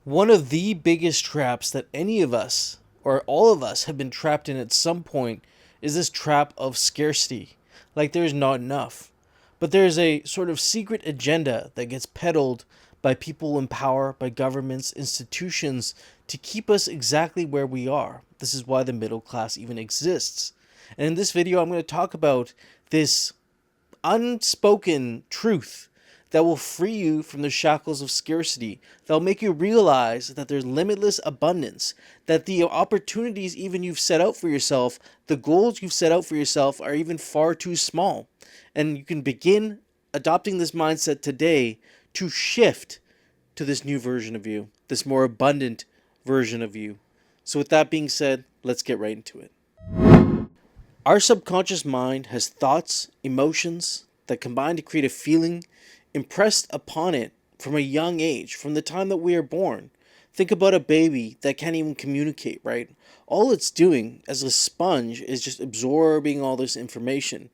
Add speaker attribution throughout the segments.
Speaker 1: One of the biggest traps that any of us, or all of us, have been trapped in at some point is this trap of scarcity. Like there's not enough. But there's a sort of secret agenda that gets peddled by people in power, by governments, institutions, to keep us exactly where we are. This is why the middle class even exists. And in this video, I'm going to talk about this unspoken truth that will free you from the shackles of scarcity, that will make you realize that there's limitless abundance, that the opportunities even you've set out for yourself, the goals you've set out for yourself are even far too small. And you can begin adopting this mindset today to shift to this new version of you, this more abundant version of you. So with that being said, let's get right into it. Our subconscious mind has thoughts, emotions that combine to create a feeling impressed upon it from a young age, from the time that we are born. Think about a baby that can't even communicate, right? All it's doing as a sponge is just absorbing all this information.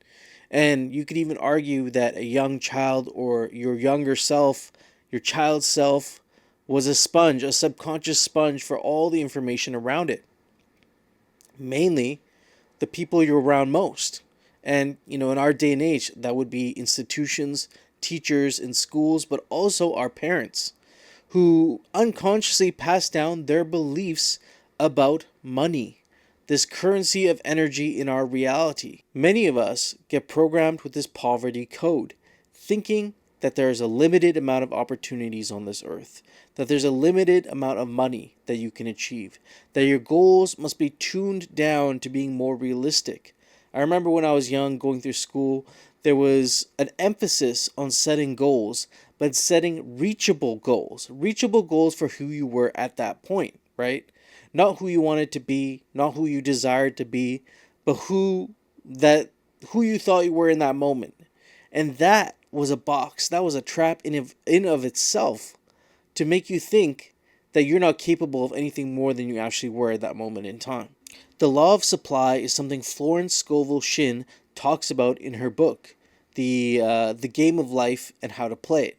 Speaker 1: And you could even argue that a young child or your younger self, your child self, was a sponge, a subconscious sponge for all the information around it. Mainly the people you're around most. And, in our day and age, that would be institutions, teachers in schools, but also our parents, who unconsciously pass down their beliefs about money, this currency of energy in our reality. Many of us get programmed with this poverty code, thinking that there is a limited amount of opportunities on this earth, that there's a limited amount of money that you can achieve, that your goals must be tuned down to being more realistic. I remember when I was young going through school, there was an emphasis on setting goals, but setting reachable goals for who you were at that point, right? Not who you wanted to be, not who you desired to be, but who you thought you were in that moment. And that was a box, that was a trap in of itself to make you think that you're not capable of anything more than you actually were at that moment in time. The law of supply is something Florence Scovel Shinn talks about in her book, the Game of Life and How to Play It.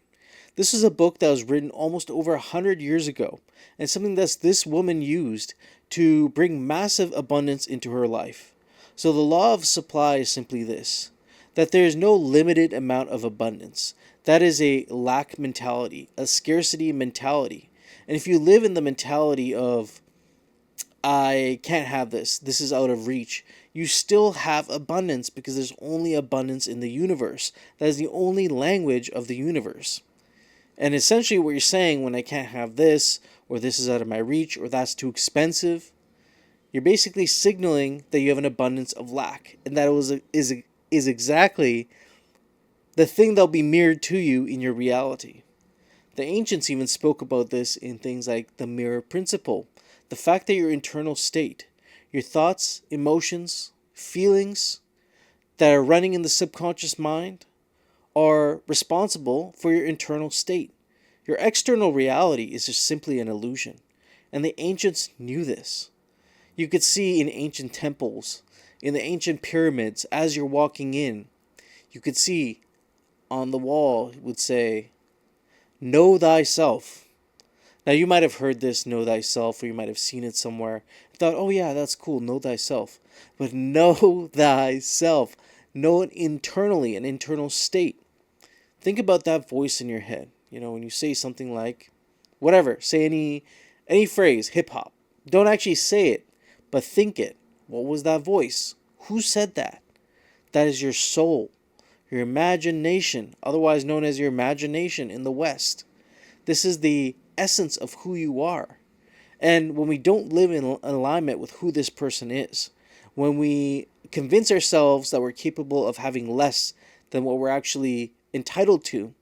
Speaker 1: This is a book that was written almost over 100 years ago, and something that this woman used to bring massive abundance into her life. So the law of supply is simply this, that there is no limited amount of abundance. That is a lack mentality, a scarcity mentality. And if you live in the mentality of, I can't have this is out of reach, you still have abundance because there's only abundance in the universe. That is the only language of the universe. And essentially what you're saying when I can't have this, or this is out of my reach, or that's too expensive, you're basically signaling that you have an abundance of lack. And that is exactly the thing that'll be mirrored to you in your reality. The ancients even spoke about this in things like the mirror principle. The fact that your internal state, your thoughts, emotions, feelings that are running in the subconscious mind are responsible for your internal state. Your external reality is just simply an illusion. And the ancients knew this. You could see in ancient temples, in the ancient pyramids, as you're walking in, you could see on the wall, it would say, "Know thyself." Now you might have heard this, "know thyself," or you might have seen it somewhere. I thought, oh yeah, that's cool, know thyself. But know thyself. Know it internally, an internal state. Think about that voice in your head. When you say something like, whatever, say any phrase, hip hop. Don't actually say it, but think it. What was that voice? Who said that? That is your soul, your imagination, otherwise known as your imagination in the West. This is the essence of who you are. And when we don't live in alignment with who this person is, when we convince ourselves that we're capable of having less than what we're actually entitled to,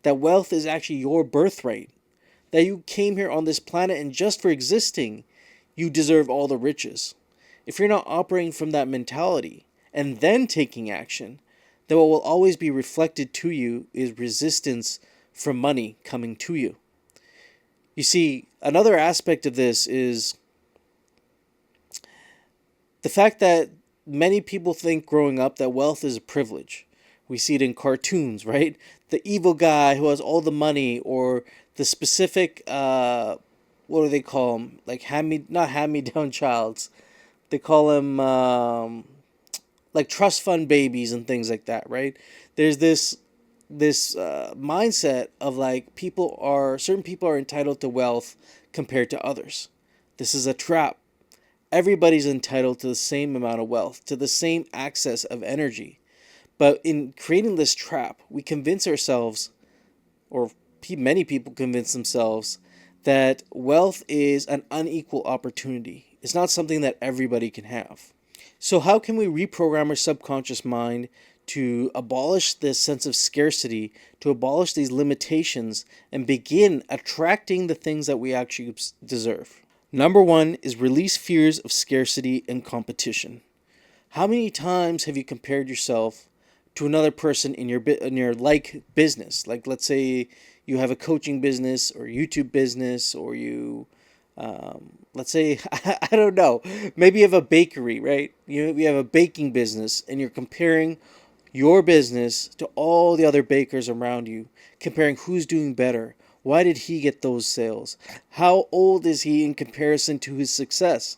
Speaker 1: that wealth is actually your birthright, that you came here on this planet and just for existing, you deserve all the riches. If you're not operating from that mentality and then taking action, then what will always be reflected to you is resistance from money coming to you. You see, another aspect of this is the fact that many people think growing up that wealth is a privilege. We see it in cartoons, right? The evil guy who has all the money, or the specific what do they call them? Like not hand me down childs. They call them like trust fund babies and things like that, right? There's this mindset of like certain people are entitled to wealth compared to others. This is a trap. Everybody's entitled to the same amount of wealth, to the same access of energy. But in creating this trap, we convince ourselves, or many people convince themselves, that wealth is an unequal opportunity. It's not something that everybody can have. So, how can we reprogram our subconscious mind to abolish this sense of scarcity, to abolish these limitations, and begin attracting the things that we actually deserve? Number one is release fears of scarcity and competition. How many times have you compared yourself to another person in your like business? Like, let's say you have a coaching business or YouTube business, or you let's say I don't know, maybe you have a bakery, right? You have a baking business, and you're comparing your business to all the other bakers around you, comparing who's doing better. Why did he get those sales? How old is he in comparison to his success?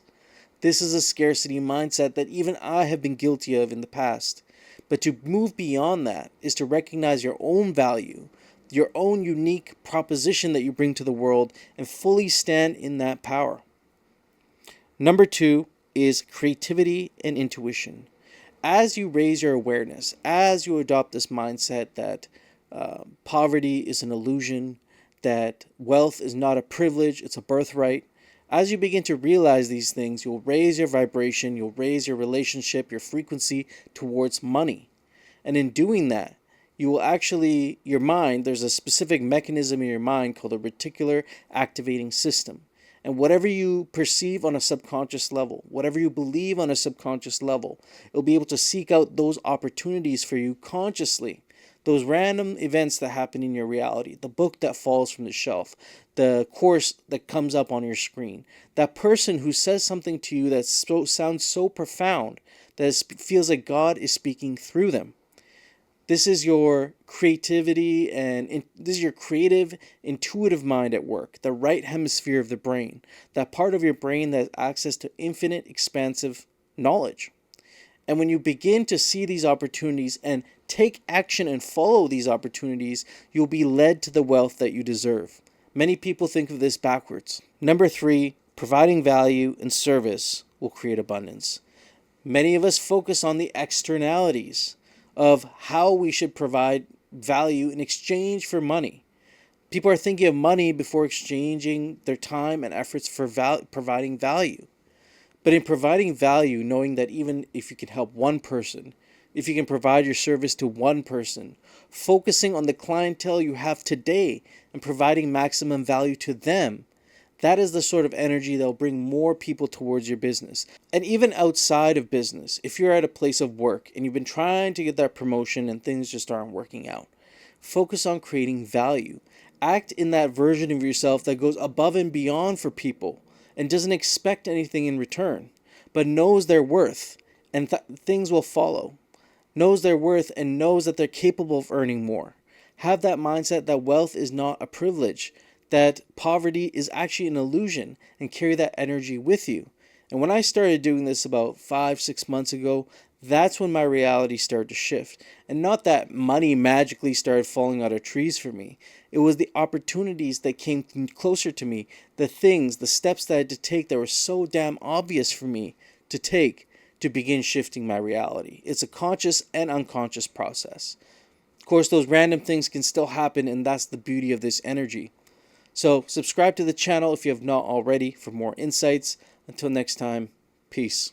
Speaker 1: This is a scarcity mindset that even I have been guilty of in the past. But to move beyond that is to recognize your own value, your own unique proposition that you bring to the world, and fully stand in that power. Number two is creativity and intuition. As you raise your awareness, as you adopt this mindset that poverty is an illusion, that wealth is not a privilege, it's a birthright, as you begin to realize these things, you'll raise your vibration, you'll raise your relationship, your frequency towards money. And in doing that, you will actually, your mind, there's a specific mechanism in your mind called a reticular activating system. And whatever you perceive on a subconscious level, whatever you believe on a subconscious level, it'll be able to seek out those opportunities for you consciously. Those random events that happen in your reality, the book that falls from the shelf, the course that comes up on your screen, that person who says something to you that sounds so profound that it feels like God is speaking through them. This is your creativity, and this is your creative, intuitive mind at work, the right hemisphere of the brain, that part of your brain that has access to infinite, expansive knowledge. And when you begin to see these opportunities and take action and follow these opportunities, you'll be led to the wealth that you deserve. Many people think of this backwards. Number three, providing value and service will create abundance. Many of us focus on the externalities of how we should provide value in exchange for money. People are thinking of money before exchanging their time and efforts for providing value. But in providing value, knowing that even if you can help one person, if you can provide your service to one person, focusing on the clientele you have today and providing maximum value to them, that is the sort of energy that will bring more people towards your business. And even outside of business, if you're at a place of work and you've been trying to get that promotion and things just aren't working out, focus on creating value. Act in that version of yourself that goes above and beyond for people and doesn't expect anything in return, but knows their worth, and things will follow. Knows their worth and knows that they're capable of earning more. Have that mindset that wealth is not a privilege, that poverty is actually an illusion, and carry that energy with you. And when I started doing this about 5-6 months ago, that's when my reality started to shift. And not that money magically started falling out of trees for me. It was the opportunities that came closer to me, the things, the steps that I had to take that were so damn obvious for me to take to begin shifting my reality. It's a conscious and unconscious process. Of course, those random things can still happen, and that's the beauty of this energy. So subscribe to the channel if you have not already for more insights. Until next time, peace.